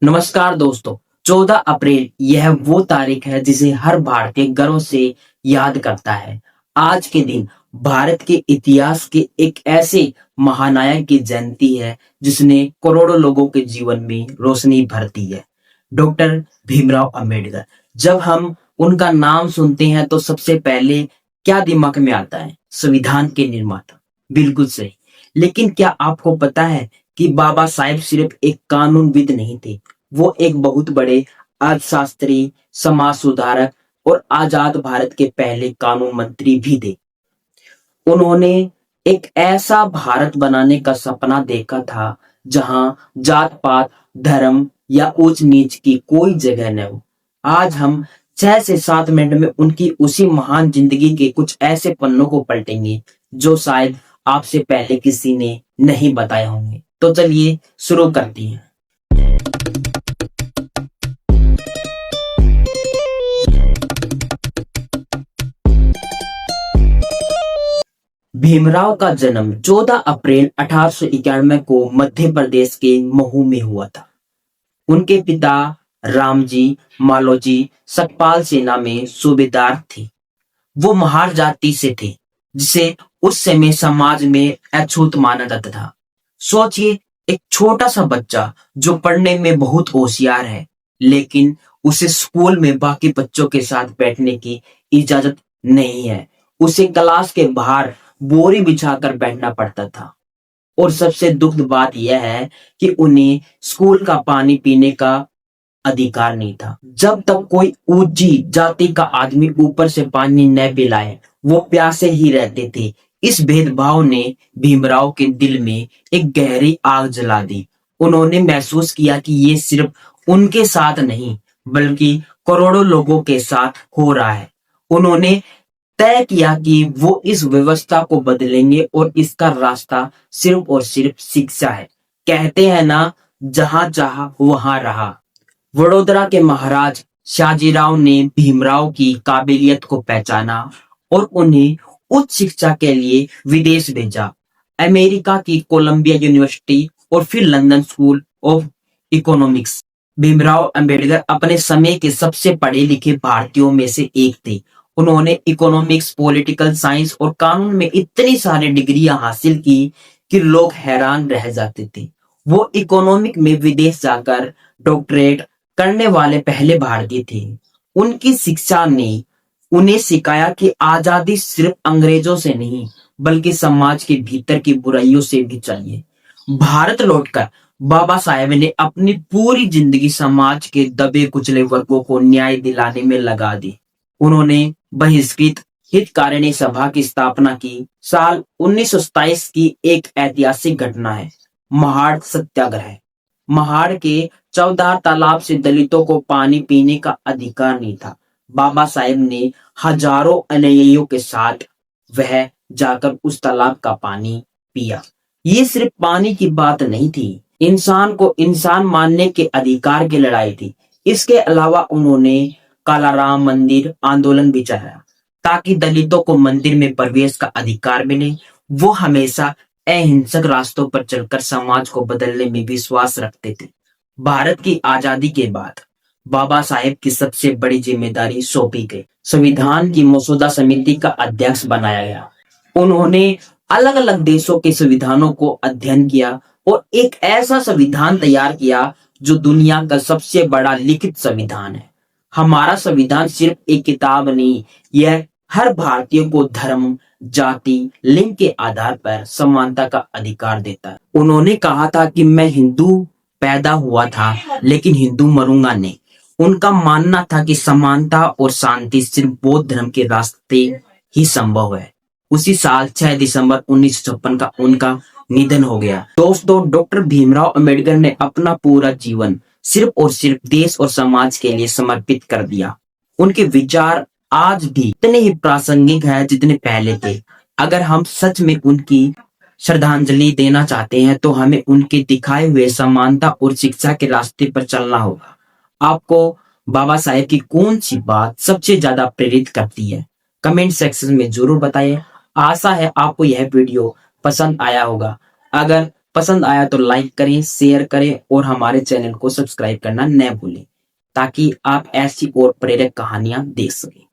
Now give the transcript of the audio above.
नमस्कार दोस्तों। 14 अप्रैल यह वो तारीख है जिसे हर भारतीय गर्व से याद करता है। आज के दिन भारत के इतिहास के एक ऐसे महानायक की जयंती है जिसने करोड़ों लोगों के जीवन में रोशनी भर दी है। डॉक्टर भीमराव अंबेडकर। जब हम उनका नाम सुनते हैं तो सबसे पहले क्या दिमाग में आता है? संविधान के निर्माता। बिल्कुल सही। लेकिन क्या आपको पता है कि बाबा साहेब सिर्फ एक कानूनविद नहीं थे, वो एक बहुत बड़े अर्थशास्त्री, समाज सुधारक और आजाद भारत के पहले कानून मंत्री भी थे। उन्होंने एक ऐसा भारत बनाने का सपना देखा था जहां जात पात, धर्म या ऊंच नीच की कोई जगह न हो। आज हम 6 से 7 मिनट में उनकी उसी महान जिंदगी के कुछ ऐसे पन्नों को पलटेंगे जो शायद आपसे पहले किसी ने नहीं बताए होंगे। तो चलिए शुरू करते हैं। भीमराव का जन्म 14 अप्रैल 1891 को मध्य प्रदेश के महू में हुआ था। उनके पिता रामजी मालोजी सकपाल सेना में सूबेदार थे। वो महार जाति से थे, जिसे उस समय समाज में अछूत माना जाता था। सोचिए, एक छोटा सा बच्चा जो पढ़ने में बहुत होशियार है, लेकिन उसे स्कूल में बाकी बच्चों के साथ बैठने की इजाजत नहीं है। उसे क्लास के बाहर बोरी बिछाकर बैठना पड़ता था। और सबसे दुखद बात यह है कि उन्हें स्कूल का पानी पीने का अधिकार नहीं था। जब तक कोई ऊंची जाति का आदमी ऊपर से पानी न पिलाए, वो प्यासे ही रहते थे। इस भेदभाव ने भीमराव के दिल में एक गहरी आग जला दी। उन्होंने महसूस किया कि ये सिर्फ उनके साथ नहीं, बल्कि करोड़ों लोगों के साथ हो रहा है। उन्होंने तय किया कि वो इस व्यवस्था को बदलेंगे और इसका रास्ता सिर्फ और सिर्फ शिक्षा है। कहते हैं ना, जहां चाहा वहां रहा। वडोदरा के महाराज शाहजीराव ने भीमराव की काबिलियत को पहचाना और उन्हें उच्च शिक्षा के लिए विदेश भेजा। अमेरिका की कोलंबिया यूनिवर्सिटी और फिर London school of economics. Bhimrao Ambedkar अपने समय के सबसे पढ़े लिखे भारतीयों में से एक थे। उन्होंने इकोनॉमिक्स, पॉलिटिकल साइंस और कानून में इतनी सारी डिग्रियां हासिल की कि लोग हैरान रह जाते थे। वो इकोनॉमिक में विदेश जाकर डॉक्टरेट करने वाले पहले भारतीय थे। उनकी शिक्षा ने उन्हें सिखाया कि आजादी सिर्फ अंग्रेजों से नहीं, बल्कि समाज के भीतर की बुराइयों से भी चाहिए। भारत लौटकर बाबा साहेब ने अपनी पूरी जिंदगी समाज के दबे कुचले वर्गों को न्याय दिलाने में लगा दी। उन्होंने बहिष्कृत हितकारिणी सभा की स्थापना की। साल 1927 की एक ऐतिहासिक घटना है, महाड़ सत्याग्रह। महाड़ के 14 तालाब से दलितों को पानी पीने का अधिकार नहीं था। बाबा साहेब ने हजारों अनुयायियों के साथ वह जाकर उस तालाब का पानी पिया। ये सिर्फ पानी की बात नहीं थी, इंसान को इंसान मानने के अधिकार की लड़ाई थी। इसके अलावा उन्होंने कालाराम मंदिर आंदोलन भी चलाया ताकि दलितों को मंदिर में प्रवेश का अधिकार मिले। वो हमेशा अहिंसक रास्तों पर चलकर समाज को बदलने में विश्वास रखते थे। भारत की आजादी के बाद बाबा साहेब की सबसे बड़ी जिम्मेदारी सौंपी गई। संविधान की मसौदा समिति का अध्यक्ष बनाया गया। उन्होंने अलग अलग देशों के संविधानों को अध्ययन किया और एक ऐसा संविधान तैयार किया जो दुनिया का सबसे बड़ा लिखित संविधान है। हमारा संविधान सिर्फ एक किताब नहीं, यह हर भारतीय को धर्म, जाति, लिंग के आधार पर समानता का अधिकार देता है। उन्होंने कहा था कि मैं हिंदू पैदा हुआ था, लेकिन हिंदू मरूंगा नहीं। उनका मानना था कि समानता और शांति सिर्फ बौद्ध धर्म के रास्ते ही संभव है। उसी साल 6 दिसंबर 1956 का उनका निधन हो गया। दोस्तों, डॉक्टर भीमराव अंबेडकर ने अपना पूरा जीवन सिर्फ और सिर्फ देश और समाज के लिए समर्पित कर दिया। उनके विचार आज भी इतने ही प्रासंगिक हैं जितने पहले थे। अगर हम सच में उनकी श्रद्धांजलि देना चाहते हैं तो हमें उनके दिखाए हुए समानता और शिक्षा के रास्ते पर चलना होगा। आपको बाबा साहेब की कौन सी बात सबसे ज्यादा प्रेरित करती है? कमेंट सेक्शन में जरूर बताइए। आशा है आपको यह वीडियो पसंद आया होगा। अगर पसंद आया तो लाइक करें, शेयर करें और हमारे चैनल को सब्सक्राइब करना न भूलें ताकि आप ऐसी और प्रेरक कहानियां देख सकें।